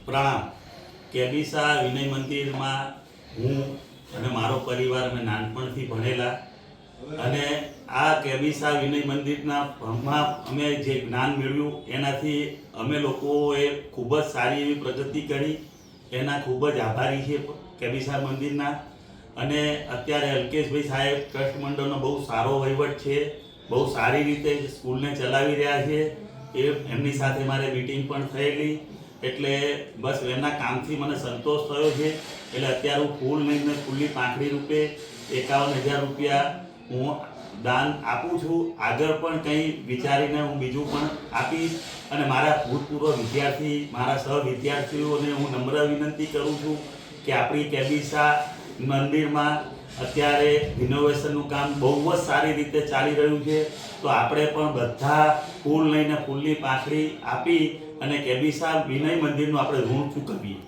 પ્રણામ. કેબીસા વિનય મંદિરમાં હું અને મારો પરિવાર અમે નાનપણથી ભણેલા અને આ કેબીસા વિનય મંદિરના અમે જે જ્ઞાન મેળવ્યું એનાથી અમે લોકોએ ખૂબ જ સારી એવી પ્રગતિ કરી. એના ખૂબ જ આભારી છે કેબીસા મંદિરના. અને અત્યારે અલ્કેશભાઈ સાહેબ ટ્રસ્ટ મંડળનો બહુ સારો વહીવટ છે, બહુ સારી રીતે સ્કૂલને ચલાવી રહ્યા છે. એમની સાથે મારે મિટિંગ પણ થયેલી, એટલે બસ એમના કામથી મને સંતોષ થયો છે. એટલે અત્યારે હું ફૂલ લઈને ફૂલની પાંખડી રૂપે 51,000 રૂપિયા હું દાન આપું છું. આગળ પણ કંઈ વિચારીને હું બીજું પણ આપીશ. અને મારા ભૂતપૂર્વ વિદ્યાર્થી, મારા સહ વિદ્યાર્થીઓને હું નમ્ર વિનંતી કરું છું કે આપણી કેબીસા મંદિરમાં અત્યારે રિનોવેશનનું કામ બહુ જ સારી રીતે ચાલી રહ્યું છે. તો આપણે પણ બધા ફૂલ લઈને ફૂલની પાંખડી આપી અને કેબીસા વિનય મંદિરનું આપણે ઋણ ચૂકવીએ.